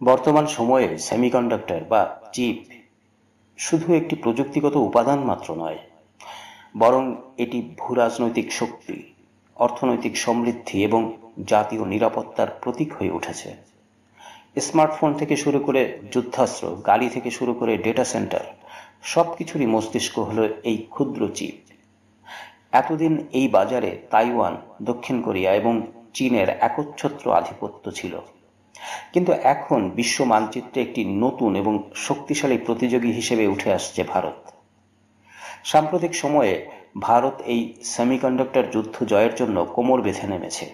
বর্তমান সময়ে সেমিকন্ডাক্টর বা চিপ শুধু একটি প্রযুক্তিগত উপাদান মাত্র নয়, বরং এটি ভূরাজনৈতিক শক্তি, অর্থনৈতিক সমৃদ্ধি এবং জাতীয় নিরাপত্তার প্রতীক হয়ে উঠেছে। স্মার্টফোন থেকে শুরু করে যুদ্ধাস্ত্র, গাড়ি থেকে শুরু করে ডেটা সেন্টার, সবকিছুরই মস্তিষ্ক হলো এই ক্ষুদ্র চিপ। এতদিন এই বাজারে তাইওয়ান, দক্ষিণ কোরিয়া এবং চীনের একচ্ছত্র আধিপত্য ছিল, কিন্তু এখন বিশ্ব মানচিত্রে একটি নতুন এবং শক্তিশালী প্রতিযোগী হিসেবে উঠে আসছে ভারত। সাম্প্রতিক সময়ে ভারত এই সেমিকন্ডাক্টর যুদ্ধ জয়ের জন্য কোমর বেঁধে নেমেছে।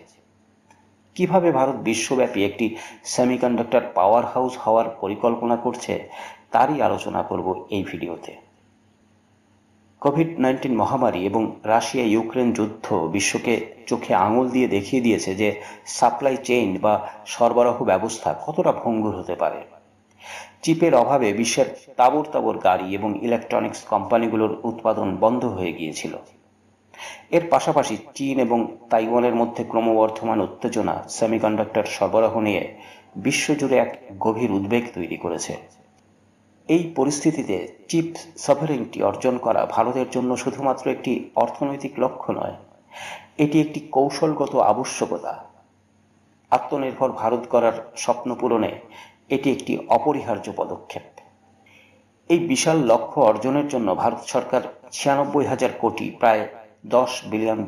কিভাবে ভারত বিশ্বব্যাপী একটি সেমিকন্ডাক্টর পাওয়ার হাউস হওয়ার পরিকল্পনা করছে তারই আলোচনা করব এই ভিডিওতে। কোভিড-19 মহামারী এবং রাশিয়া ইউক্রেন যুদ্ধ বিশ্বকে চোখে আঙুল দিয়ে দেখিয়ে দিয়েছে যে সাপ্লাই চেইন বা সরবরাহ ব্যবস্থা কতটা ভঙ্গুর হতে পারে। চিপের অভাবে বিশ্বের তাবড় তাবড় গাড়ি এবং ইলেকট্রনিক্স কোম্পানিগুলোর উৎপাদন বন্ধ হয়ে গিয়েছিল। এর পাশাপাশি চীন এবং তাইওয়ানের মধ্যে ক্রমবর্ধমান উত্তেজনা সেমিকন্ডাক্টর সরবরাহ নিয়ে বিশ্বজুড়ে এক গভীর উদ্বেগ তৈরি করেছে। এই পরিস্থিতিতে চিপ সভেরেনিটি অর্জন করা ভারতের জন্য শুধুমাত্র একটি অর্থনৈতিক লক্ষ্য নয়, এটি একটি কৌশলগত আবশ্যকতা। আত্মনির্ভর ভারত করার স্বপ্ন পূরণে এটি একটি অপরিহার্য পদক্ষেপ। এই বিশাল লক্ষ্য অর্জনের জন্য ভারত সরকার ৯৬,০০০ কোটি, প্রায় $10 বিলিয়ন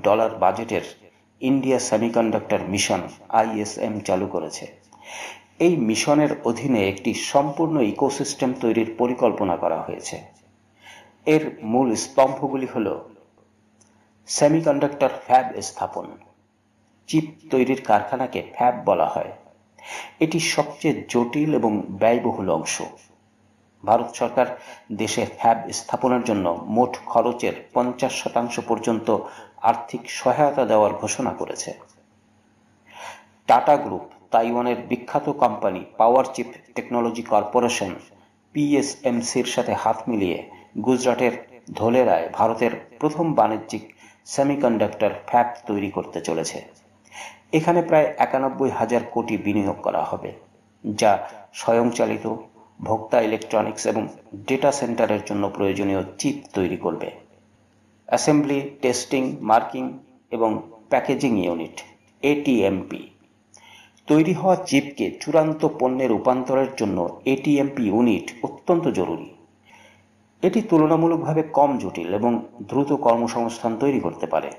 বাজেটের ইন্ডিয়া সেমিকন্ডাক্টর মিশন ISM চালু করেছে। এই মিশনের অধীনে একটি সম্পূর্ণ ইকোসিস্টেম তৈরির পরিকল্পনা করা হয়েছে। এর মূল স্তম্ভগুলি হল সেমিকন্ডাক্টর ফ্যাব স্থাপন। চিপ তৈরির কারখানাকে ফ্যাব বলা হয়। এটি সবচেয়ে জটিল এবং ব্যয়বহুল অংশ। ভারত সরকার দেশে ফ্যাব স্থাপনের জন্য মোট খরচের 50% পর্যন্ত আর্থিক সহায়তা দেওয়ার ঘোষণা করেছে। টাটা গ্রুপ, তাইওয়ানের বিখ্যাত কোম্পানি পাওয়ার চিপ টেকনোলজি কর্পোরেশন PSMCর সাথে হাত মিলিয়ে গুজরাটের ধোলেরায় ভারতের প্রথম বাণিজ্যিক সেমিকন্ডাক্টর ফ্যাব তৈরি করতে চলেছে। এখানে প্রায় ৯১,০০০ কোটি বিনিয়োগ করা হবে, যা স্বয়ংচালিত, ভোক্তা ইলেকট্রনিক্স এবং ডেটা সেন্টারের জন্য প্রয়োজনীয় চিপ তৈরি করবে। অ্যাসেম্বলি, টেস্টিং, মার্কিং এবং প্যাকেজিং ইউনিট ATMP। তৈরি হওয়া চিপকে চূড়ান্ত পণ্যে রূপান্তরের জন্য ATMP ইউনিট অত্যন্ত জরুরি। এটি তুলনামূলকভাবে কম জটিল এবং দ্রুত কর্মসংস্থান তৈরি করতে পারে।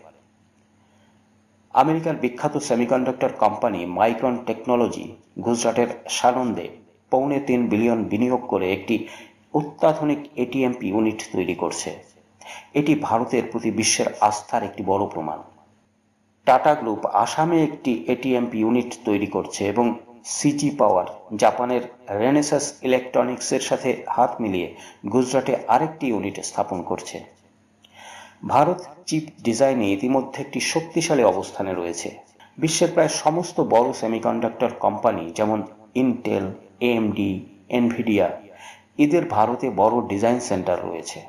আমেরিকার বিখ্যাত সেমিকন্ডাক্টর কোম্পানি মাইক্রন টেকনোলজি গুজরাটের সানন্দে $৩.৫ বিলিয়ন বিনিয়োগ করে একটি অত্যাধুনিক ATMP ইউনিট তৈরি করছে। এটি ভারতের প্রতি বিশ্বের আস্থার একটি বড় প্রমাণ। টাটা গ্রুপ আসামে একটি ATMP ইউনিট তৈরি করছে এবং CG পাওয়ার জাপানের রেনেসাস ইলেকট্রনিক্সের সাথে হাত মিলিয়ে গুজরাটে আরেকটি ইউনিট স্থাপন করছে। ভারত চিপ ডিজাইনে ইতিমধ্যে একটি শক্তিশালী অবস্থানে রয়েছে। বিশ্বের প্রায় সমস্ত বড় সেমিকন্ডাক্টর কোম্পানি যেমন ইন্টেল, AMD, এনভিডিয়া, এদের ভারতে বড় ডিজাইন সেন্টার রয়েছে।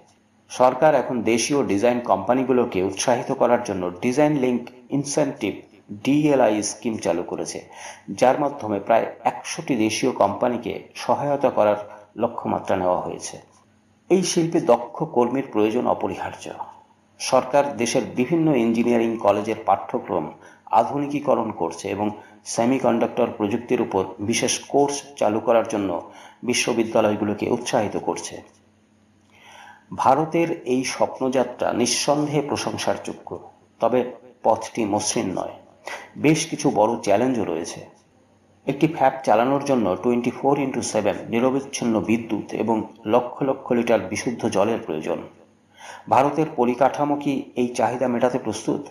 সরকার এখন দেশীয় ডিজাইন কোম্পানিগুলোকে উৎসাহিত করার জন্য design link incentive DLI scheme চালু করেছে, যার মাধ্যমে প্রায় ১০০টি দেশীয় কোম্পানিকে সহায়তা করার লক্ষ্যমাত্রা নেওয়া হয়েছে। এই শিল্পে দক্ষ কর্মীর প্রয়োজন অপরিহার্য। সরকার দেশের বিভিন্ন ইঞ্জিনিয়ারিং কলেজের পাঠ্যক্রম আধুনিকীকরণ করছে এবং সেমিকন্ডাক্টর প্রযুক্তির উপর বিশেষ কোর্স চালু করার জন্য বিশ্ববিদ্যালয়গুলোকে উৎসাহিত করছে। ভারতের এই স্বপ্নযাত্রা নিঃসন্দেহে প্রশংসার যোগ্য, তবে পথটি মসৃণ নয়। বেশ কিছু বড় চ্যালেঞ্জও রয়েছে। একটি ফ্যাব চালানোর জন্য 24x7 নিরবচ্ছিন্ন বিদ্যুৎ এবং লক্ষ লক্ষ লিটার বিশুদ্ধ জলের প্রয়োজন। ভারতের পরিকাঠামো কি এই চাহিদা মেটাতে প্রস্তুত?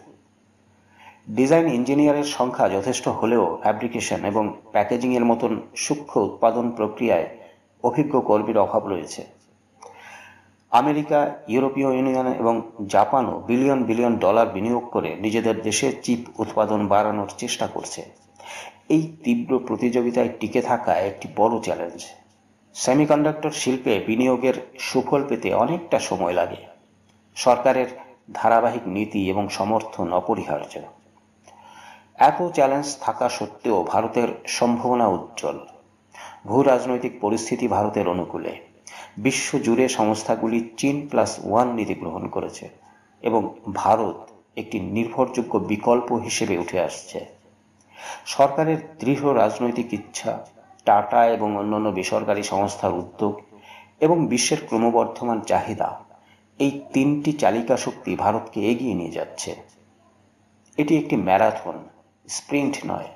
ডিজাইন ইঞ্জিনিয়ারের সংখ্যা যথেষ্ট হলেও ফ্যাব্রিকেশন এবং প্যাকেজিংয়ের মতন সূক্ষ্ম উৎপাদন প্রক্রিয়ায় অভিজ্ঞ কর্মীর অভাব রয়েছে। আমেরিকা, ইউরোপীয় ইউনিয়ন এবং জাপানও বিলিয়ন বিলিয়ন ডলার বিনিয়োগ করে নিজেদের দেশে চিপ উৎপাদন বাড়ানোর চেষ্টা করছে। এই তীব্র প্রতিযোগিতায় টিকে থাকা একটি বড় চ্যালেঞ্জ। সেমিকন্ডাক্টর শিল্পে বিনিয়োগের সুফল পেতে অনেকটা সময় লাগে। সরকারের ধারাবাহিক নীতি এবং সমর্থন অপরিহার্য। এত চ্যালেঞ্জ থাকা সত্ত্বেও ভারতের সম্ভাবনা উজ্জ্বল। ভূ রাজনৈতিক পরিস্থিতি ভারতের অনুকূলে। বিশ্বজুড়ে সংস্থাগুলি চীন+1 নীতি গ্রহণ করেছে এবং ভারত একটি নির্ভরযোগ্য বিকল্প হিসেবে উঠে আসছে। সরকারের দৃঢ় রাজনৈতিক ইচ্ছা, টাটা এবং অন্যান্য বেসরকারি সংস্থার উদ্যোগ এবং বিশ্বের ক্রমবর্ধমান চাহিদা, এই তিনটি চালিকা শক্তি ভারতকে এগিয়ে নিয়ে যাচ্ছে। এটি একটি ম্যারাথন, স্প্রিন্ট নয়।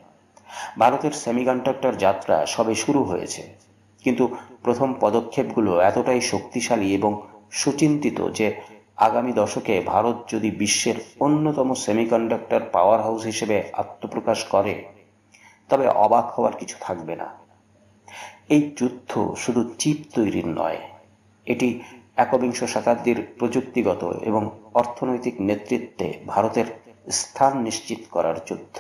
ভারতের সেমিকন্ডাক্টর যাত্রা সবে শুরু হয়েছে, কিন্তু প্রথম পদক্ষেপগুলো এতটাই শক্তিশালী এবং সুচিন্তিত যে আগামী দশকে ভারত যদি বিশ্বের অন্যতম সেমিকন্ডাক্টর পাওয়ার হাউস হিসেবে আত্মপ্রকাশ করে, তবে অবাক হওয়ার কিছু থাকবে না। এই যুদ্ধ শুধু চিপ তৈরির নয়, এটি একবিংশ শতাব্দীর প্রযুক্তিগত এবং অর্থনৈতিক নেতৃত্বে ভারতের স্থান নিশ্চিত করার যুদ্ধ।